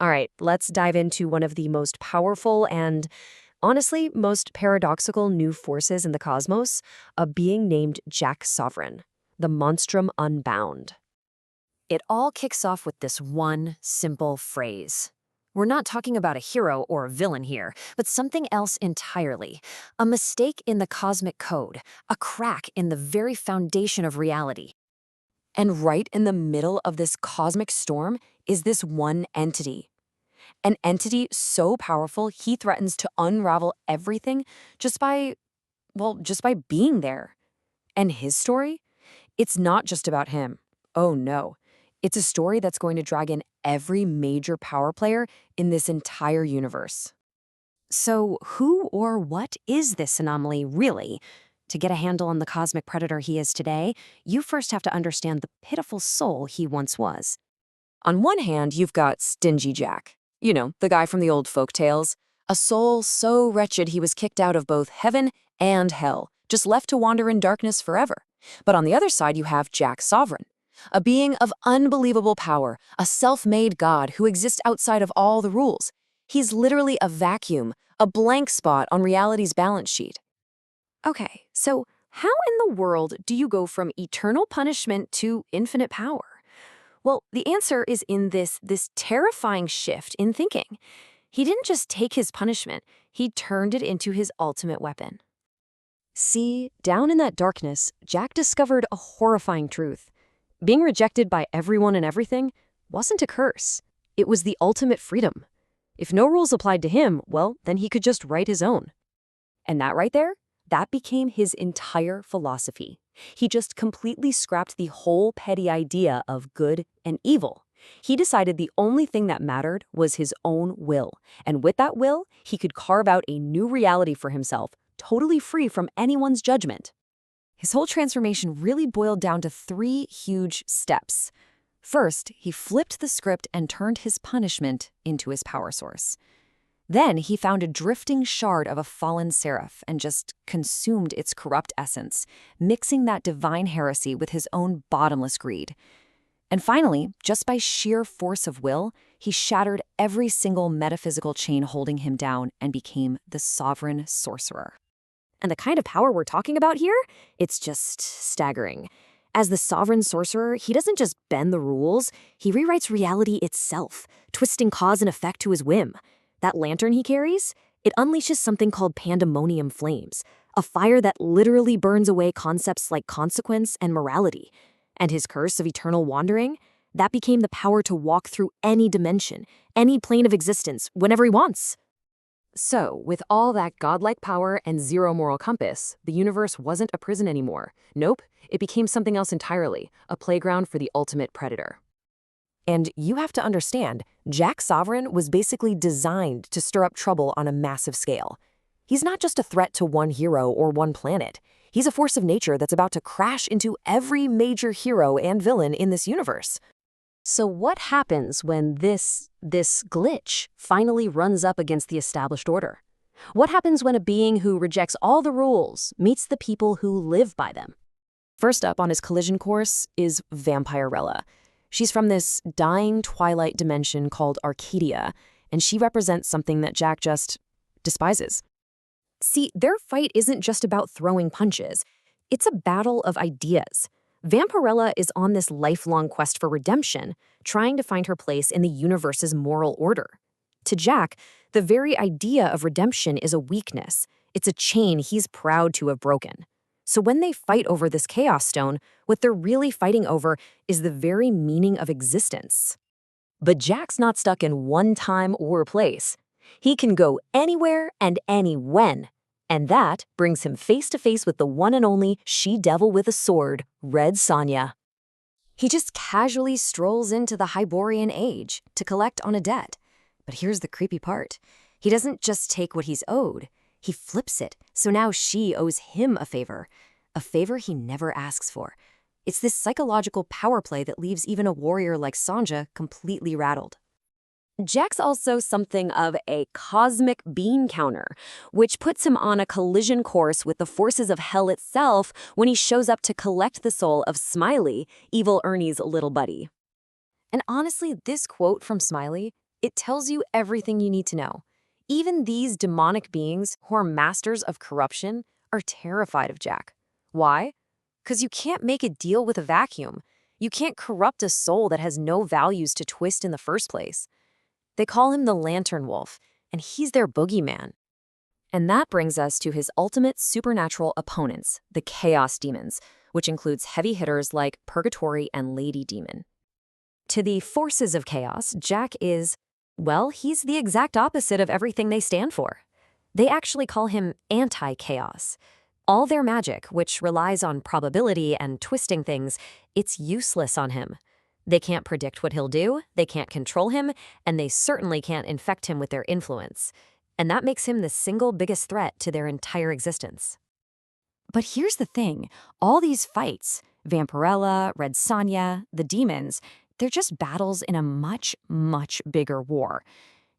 All right, let's dive into one of the most powerful and, honestly, most paradoxical new forces in the cosmos, a being named Jack Sovereign, the Monstrum Unbound. It all kicks off with this one simple phrase. We're not talking about a hero or a villain here, but something else entirely. A mistake in the cosmic code, a crack in the very foundation of reality. And right in the middle of this cosmic storm is this one entity. An entity so powerful he threatens to unravel everything just by being there. And his story? It's not just about him. Oh no. It's a story that's going to drag in every major power player in this entire universe. So, who or what is this anomaly really? To get a handle on the cosmic predator he is today, you first have to understand the pitiful soul he once was. On one hand, you've got Stingy Jack. You know, the guy from the old folk tales. A soul so wretched he was kicked out of both heaven and hell, just left to wander in darkness forever. But on the other side, you have Jack Sovereign, a being of unbelievable power, a self-made god who exists outside of all the rules. He's literally a vacuum, a blank spot on reality's balance sheet. Okay, so how in the world do you go from eternal punishment to infinite power? Well, the answer is in this terrifying shift in thinking. He didn't just take his punishment, he turned it into his ultimate weapon. See, down in that darkness, Jack discovered a horrifying truth. Being rejected by everyone and everything wasn't a curse. It was the ultimate freedom. If no rules applied to him, well, then he could just write his own. And that right there, that became his entire philosophy. He just completely scrapped the whole petty idea of good and evil. He decided the only thing that mattered was his own will. And with that will, he could carve out a new reality for himself, totally free from anyone's judgment. His whole transformation really boiled down to 3 huge steps. First, he flipped the script and turned his punishment into his power source. Then he found a drifting shard of a fallen seraph and just consumed its corrupt essence, mixing that divine heresy with his own bottomless greed. And finally, just by sheer force of will, he shattered every single metaphysical chain holding him down and became the sovereign sorcerer. And the kind of power we're talking about here? It's just staggering. As the sovereign sorcerer, he doesn't just bend the rules, he rewrites reality itself, twisting cause and effect to his whim. That lantern he carries, it unleashes something called pandemonium flames, a fire that literally burns away concepts like consequence and morality. And his curse of eternal wandering, that became the power to walk through any dimension, any plane of existence, whenever he wants. So, with all that godlike power and zero moral compass, the universe wasn't a prison anymore. Nope, it became something else entirely, a playground for the ultimate predator. And you have to understand, Jack Sovereign was basically designed to stir up trouble on a massive scale. He's not just a threat to one hero or one planet. He's a force of nature that's about to crash into every major hero and villain in this universe. So what happens when this glitch finally runs up against the established order? What happens when a being who rejects all the rules meets the people who live by them? First up on his collision course is Vampirella. She's from this dying twilight dimension called Arcadia, and she represents something that Jack just despises. See, their fight isn't just about throwing punches. It's a battle of ideas. Vampirella is on this lifelong quest for redemption, trying to find her place in the universe's moral order. To Jack, the very idea of redemption is a weakness. It's a chain he's proud to have broken. So when they fight over this Chaos Stone, what they're really fighting over is the very meaning of existence. But Jack's not stuck in one time or place. He can go anywhere and any when. And that brings him face to face with the one and only she-devil with a sword, Red Sonja. He just casually strolls into the Hyborian Age to collect on a debt. But here's the creepy part. He doesn't just take what he's owed. He flips it, so now she owes him a favor he never asks for. It's this psychological power play that leaves even a warrior like Sonja completely rattled. Jack's also something of a cosmic bean counter, which puts him on a collision course with the forces of hell itself when he shows up to collect the soul of Smiley, Evil Ernie's little buddy. And honestly, this quote from Smiley, It tells you everything you need to know. Even these demonic beings, who are masters of corruption, are terrified of Jack. Why? Because you can't make a deal with a vacuum. You can't corrupt a soul that has no values to twist in the first place. They call him the Lantern Wolf, and he's their boogeyman. And that brings us to his ultimate supernatural opponents, the Chaos Demons, which includes heavy hitters like Purgatory and Lady Demon. To the forces of chaos, Jack is, well, he's the exact opposite of everything they stand for. They actually call him anti-chaos. All their magic, which relies on probability and twisting things, it's useless on him. They can't predict what he'll do, they can't control him, and they certainly can't infect him with their influence. And that makes him the single biggest threat to their entire existence. But here's the thing, all these fights, Vampirella, Red Sonja, the demons, they're just battles in a much, much bigger war.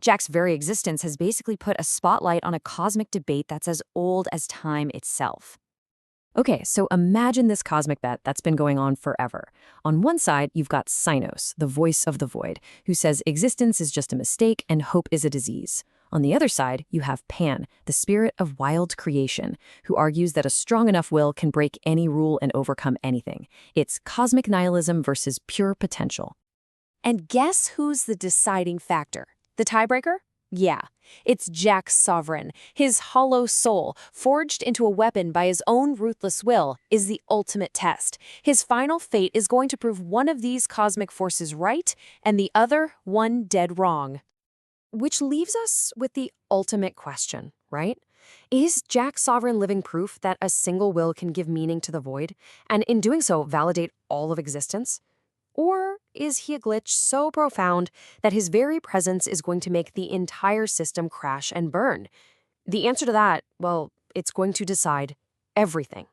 Jack's very existence has basically put a spotlight on a cosmic debate that's as old as time itself. Okay, so imagine this cosmic bet that's been going on forever. On one side, you've got Cynos, the voice of the void, who says existence is just a mistake and hope is a disease. On the other side, you have Pan, the spirit of wild creation, who argues that a strong enough will can break any rule and overcome anything. It's cosmic nihilism versus pure potential. And guess who's the deciding factor? The tiebreaker? Yeah, it's Jack's sovereign. His hollow soul, forged into a weapon by his own ruthless will, is the ultimate test. His final fate is going to prove one of these cosmic forces right and the other one dead wrong. Which leaves us with the ultimate question, right? Is Jack's sovereign living proof that a single will can give meaning to the void, and in doing so validate all of existence? Or is he a glitch so profound that his very presence is going to make the entire system crash and burn? The answer to that, well, it's going to decide everything.